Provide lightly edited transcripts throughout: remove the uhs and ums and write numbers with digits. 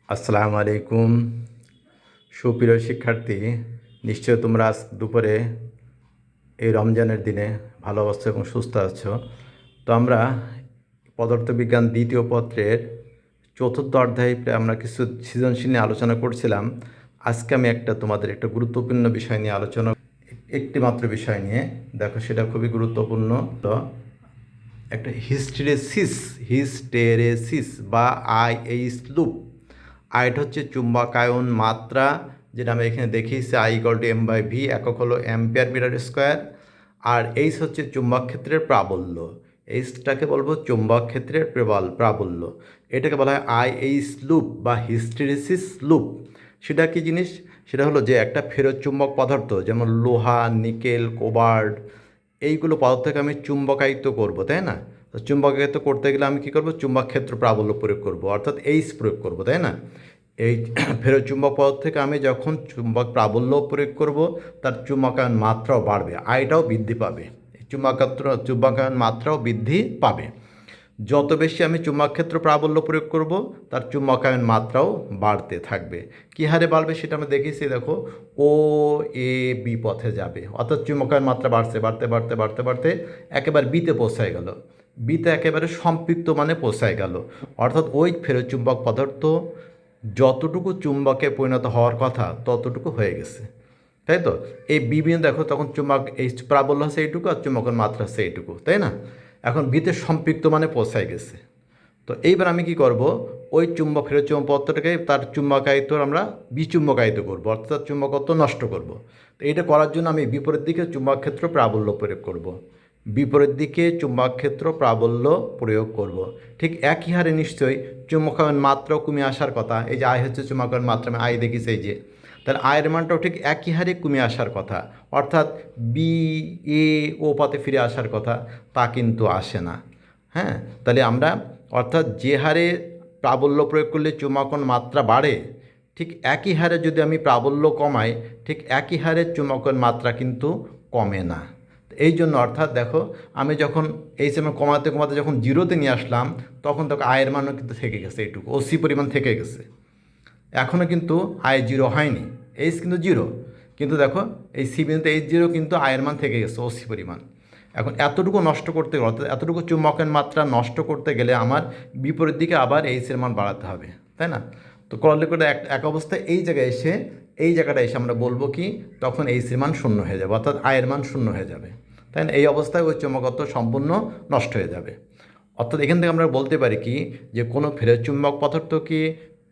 আসসালামু আলাইকুম। সুপ্রিয় শিক্ষার্থী, নিশ্চয় তোমরা আজ দুপুরে এই রমজানের দিনে ভালো আছো এবং সুস্থ আছো। তো আমরা পদার্থবিজ্ঞান দ্বিতীয় পত্রের চতুর্থ অধ্যায়ে আমরা কিছু সৃজনশীল নিয়ে আলোচনা করছিলাম। আজকে আমি তোমাদের একটা গুরুত্বপূর্ণ বিষয় নিয়ে আলোচনা, একটি মাত্র বিষয় নিয়ে। দেখো, সেটা খুবই গুরুত্বপূর্ণ। তো একটা হিস্টেরেসিস বা আইএইচ লুপ। আইট হচ্ছে চুম্বকায়ন মাত্রা, যেটা আমরা এখানে দেখিয়েছি, I = M/V, একক হলো অ্যাম্পিয়ার মিটার স্কোয়ার। আর এইচ হচ্ছে চুম্বক ক্ষেত্রের প্রাবল্য। এইচটাকে বলবো চুম্বক ক্ষেত্রের প্রাবল্য। এটাকে বলা হয় আইএইচ লুপ বা হিস্টেরেসিস লুপ। সেটা কি জিনিস? সেটা হলো যে একটা ফেরত চুম্বক পদার্থ, যেমন লোহা, নিকেল, কোবাল্ট, এইগুলো পদার্থকে আমি চুম্বকায়িত করব, তাই না? তো চুম্বকায়িত করতে গেলে আমি কী করব? চুম্বক ক্ষেত্র প্রাবল্য প্রয়োগ করব, অর্থাৎ এইচ প্রয়োগ করব, তাই না? এই ফেরত চুম্বক পদার্থ থেকে আমি যখন চুম্বক প্রাবল্য প্রয়োগ করব, তার চুম্বকায়ন মাত্রাও বাড়বে, আয়টাও বৃদ্ধি পাবে, চুম্বকায়ন মাত্রাও বৃদ্ধি পাবে। যত বেশি আমি চুম্বকক্ষেত্র প্রাবল্য প্রয়োগ করব, তার চুম্বকায়ন মাত্রাও বাড়তে থাকবে। কী হারে বাড়বে সেটা আমরা দেখেছি। দেখো, ও এ বি পথে যাবে, অর্থাৎ চুম্বকায়ন মাত্রা বাড়তে বাড়তে বাড়তে বাড়তে বাড়তে একেবারে বিতে পৌঁছায় গেল। বিতে একেবারে সম্পৃক্ত মানে পৌঁছায় গেল, অর্থাৎ ওই ফেরত চুম্বক পদার্থ যতটুকু চুম্বকে পরিণত হওয়ার কথা ততটুকু হয়ে গেছে, তাই তো? এই বিভিন্ন দেখো, তখন চুম্বক এই প্রাবল্য হচ্ছে এইটুকু আর চুম্বকের মাত্রা হচ্ছে এইটুকু, তাই না? এখন বিতে সম্পৃক্ত মানে পৌঁছায় গেছে। তো এইবার আমি কি করব? ওই ফেরত চুম্বক পদার্থটাকে তার চুম্বকায়িত আমরা বিচুম্বকায়িত করব, অর্থাৎ চুম্বকত্ব নষ্ট করব। তো এইটা করার জন্য আমি বিপরীত দিকে চুম্বক ক্ষেত্র প্রাবল্য প্রয়োগ করব। বিপরীত দিকে চুম্বক ক্ষেত্র প্রাবল্য প্রয়োগ করব। ঠিক একই হারে নিশ্চয়ই চুম্বকায়ন মাত্রাও কমে আসার কথা। এই যে আয় হচ্ছে চুম্বকায়ন মাত্রা, আমি আয় দেখিস, এই যে, তাহলে আয়ের মানটাও ঠিক একই হারে কমে আসার কথা, অর্থাৎ বি এ ও পথে ফিরে আসার কথা, তা কিন্তু আসে না। হ্যাঁ, তাহলে আমরা, অর্থাৎ যে হারে প্রাবল্য প্রয়োগ করলে চুম্বকন মাত্রা বাড়ে, ঠিক একই হারে যদি আমি প্রাবল্য কমাই, ঠিক একই হারে চুম্বকন মাত্রা কিন্তু কমে না। এই জন্য অর্থাৎ দেখো, আমি যখন এই সময় কমাতে কমাতে যখন জিরোতে নিয়ে আসলাম, তখন আয়ের মানও কিন্তু থেকে গেছে, এইটুকু OC পরিমাণ থেকে গেছে। এখনও কিন্তু আয় জিরো হয়নি, এইচ কিন্তু জিরো, কিন্তু দেখো এই সি বিন্দুতে H0 কিন্তু আয়ের মান থেকে গেছে OC পরিমাণ। এখন এতটুকু নষ্ট করতে গেলে, অর্থাৎ এতটুকু চুম্বকের মাত্রা নষ্ট করতে গেলে আমার বিপরীত দিকে আবার এইচের মান বাড়াতে হবে, তাই না? তো করলে করে এক অবস্থায় এই জায়গায় এসে, এই জায়গাটা এসে আমরা বলবো কি, তখন এইচের মান শূন্য হয়ে যাবে, অর্থাৎ আয়ের মান শূন্য হয়ে যাবে, তাই না? এই অবস্থায় ওই চুম্বকত্ব সম্পূর্ণ নষ্ট হয়ে যাবে। অর্থাৎ এখান থেকে আমরা বলতে পারি কি, যে কোনো ফেরত চুম্বক পদার্থকে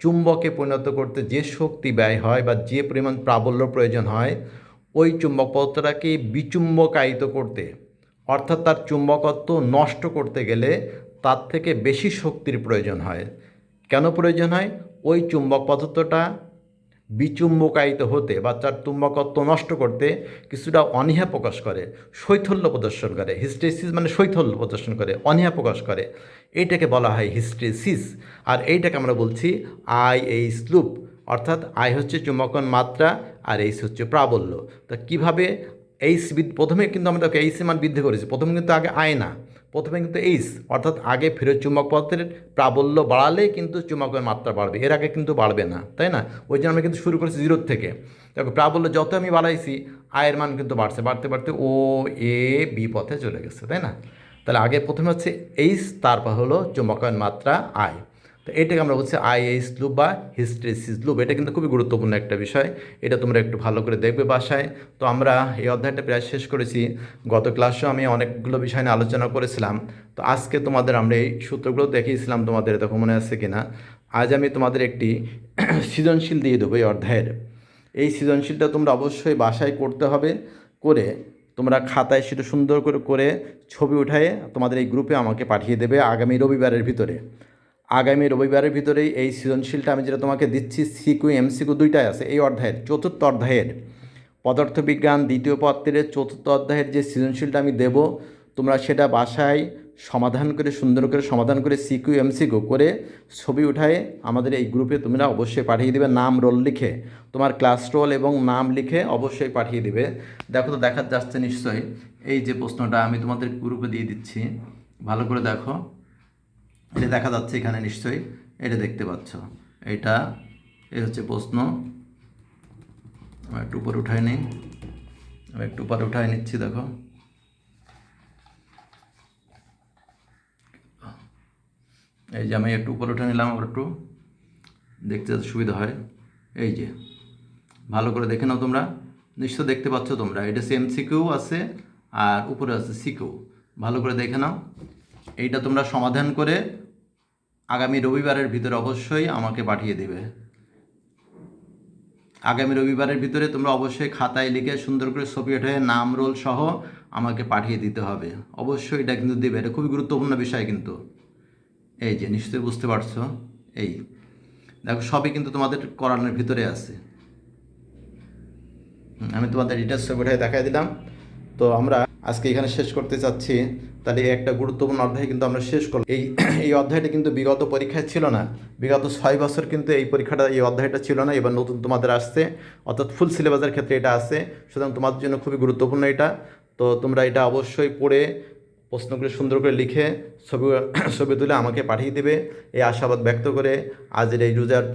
চুম্বকে পরিণত করতে যে শক্তি ব্যয় হয় বা যে পরিমাণ প্রাবল্য প্রয়োজন হয়, ওই চুম্বক পদার্থটাকে বিচুম্বকায়িত করতে, অর্থাৎ তার চুম্বকত্ব নষ্ট করতে গেলে তার থেকে বেশি শক্তির প্রয়োজন হয়। কেন প্রয়োজন হয়? ওই চুম্বক পদার্থটা বিচুম্বকায়িত হতে বা তার চুম্বকত্ব নষ্ট করতে কিছুটা অনীহা প্রকাশ করে, শৈথল্য প্রদর্শন করে। হিস্টেরিসিস মানে শৈথল্য প্রদর্শন করে, অনীহা প্রকাশ করে, এইটাকে বলা হয় হিস্টেরিসিস। আর এইটাকে আমরা বলছি আইএইচ লুপ, অর্থাৎ আই হচ্ছে চুম্বকন মাত্রা আর এইচ হচ্ছে প্রাবল্য। তা কীভাবে এইচ প্রথমে কিন্তু আমরা তাকে এইচের মান বৃদ্ধি করেছি, প্রথমে কিন্তু আগে আয় না, প্রথমে কিন্তু এইচ, অর্থাৎ আগে ফেরত চুম্বক পদার্থের প্রাবল্য বাড়ালেই কিন্তু চুম্বকের মাত্রা বাড়বে, এর আগে কিন্তু বাড়বে না, তাই না? ওই জন্য আমরা কিন্তু শুরু করেছি জিরোর থেকে। দেখো, প্রাবল্য যত আমি বাড়াইছি, আয়ের মান কিন্তু বাড়ছে, বাড়তে বাড়তে ও এ বি পথে চলে গেছে, তাই না? তাহলে আগে প্রথমে হচ্ছে এইচ, তারপর হলো চুম্বকায়ন মাত্রা আয়। তো এটাকে আমরা বলছি আইএইচ লুপ বা হিস্টেরিসিস লুপ। এটা কিন্তু খুবই গুরুত্বপূর্ণ একটা বিষয়, এটা তোমরা একটু ভালো করে দেখবে বাসায়। তো আমরা এই অধ্যায়টা প্রায় শেষ করেছি। গত ক্লাসেও আমি অনেকগুলো বিষয় নিয়ে আলোচনা করেছিলাম। তো আজকে তোমাদের আমরা এই সূত্রগুলো দেখিয়েছিলাম, তোমাদের দেখো মনে আছে কি না। আজ আমি তোমাদের একটি সৃজনশীল দিয়ে দেবো এই অধ্যায়ের। এই সৃজনশীলটা তোমরা অবশ্যই বাসায় করতে হবে, করে তোমরা খাতায় সেটা সুন্দর করে করে ছবি উঠায়ে তোমাদের এই গ্রুপে আমাকে পাঠিয়ে দেবে আগামী রবিবারের ভিতরে। আগামী রবিবারের ভিতরেই এই সৃজনশীলটা আমি যেটা তোমাকে দিচ্ছি, সিকিউ এমসিকিউ দুইটাই আছে এই অধ্যায়ের, চতুর্থ অধ্যায়ের পদার্থবিজ্ঞান দ্বিতীয় পত্রের চতুর্থ অধ্যায়ের যে সৃজনশীলটা আমি দেব, তোমরা সেটা বাসায় সমাধান করে, সুন্দর করে সমাধান করে সিকিউ এমসিকিউ করে ছবি উঠায়ে আমাদের এই গ্রুপে তোমরা অবশ্যই পাঠিয়ে দেবে, নাম রোল লিখে, তোমার ক্লাস রোল এবং নাম লিখে অবশ্যই পাঠিয়ে দেবে। দেখো, তো দেখা যাচ্ছে নিশ্চয়ই এই যে প্রশ্নটা আমি তোমাদের গ্রুপে দিয়ে দিচ্ছি, ভালো করে দেখো, এটা দেখা যাচ্ছে এখানে নিশ্চয়ই, এটা দেখতে পাচ্ছ, এইটা এই হচ্ছে প্রশ্ন। আমি একটু উপরে উঠাই নিই, আমি একটু উপরে উঠাই নিচ্ছি। দেখো এই যে আমি একটু উপরে উঠে নিলাম, আবার একটু দেখতে যাতে সুবিধা হয়। এই যে ভালো করে দেখে নাও তোমরা, নিশ্চয় দেখতে পাচ্ছ তোমরা, এটা সেম সিকিউ আছে আর উপরে আছে সিকিউ। ভালো করে দেখে নাও। এইটা তোমরা সমাধান করে আগামী রবিবারের ভিতরে অবশ্যই আমাকে পাঠিয়ে দেবে। আগামী রবিবারের ভিতরে তোমরা অবশ্যই খাতায় লিখে সুন্দর করে ছবি উঠে নাম রোল সহ আমাকে পাঠিয়ে দিতে হবে। অবশ্যই এটা কিন্তু দেবে, এটা খুবই গুরুত্বপূর্ণ বিষয় কিন্তু। এই যে নিশ্চয়ই বুঝতে পারছো। এই দেখো সবই কিন্তু তোমাদের করানোর ভিতরে আছে। আমি তোমাদের ডিটেলস ছবি উঠে দেখাই দিলাম। তো আমরা আজকে এখানে শেষ করতে চাচ্ছি। তাহলে এই একটা গুরুত্বপূর্ণ অধ্যায় কিন্তু আমরা শেষ করলাম। এই অধ্যায়টা কিন্তু বিগত পরীক্ষায় ছিল না। বিগত 6 বছর কিন্তু এই অধ্যায়টা ছিল না। এবার নতুন তোমাদের আসছে, অর্থাৎ ফুল সিলেবাসের ক্ষেত্রে এটা আছে। সুতরাং তোমাদের জন্য খুবই গুরুত্বপূর্ণ এটা। তো তোমরা এটা অবশ্যই পড়ে প্রশ্নগুলো সুন্দর করে লিখে ছবি তুলে আমাকে পাঠিয়ে দেবে, এই আশাবাদ ব্যক্ত করে আজের এই রোজার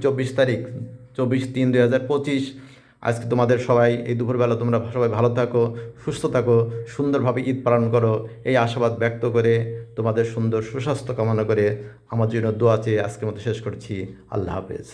24 তারিখ 24/3/2025 আজকে তোমাদের সবাই এই দুপুরবেলা তোমরা সবাই ভালো থাকো, সুস্থ থাকো, সুন্দরভাবে ঈদ পালন করো, এই আশাবাদ ব্যক্ত করে তোমাদের সুন্দর সুস্বাস্থ্য কামনা করে আমার জন্য দোয়া চেয়ে আজকের মতো শেষ করছি। আল্লাহ হাফেজ।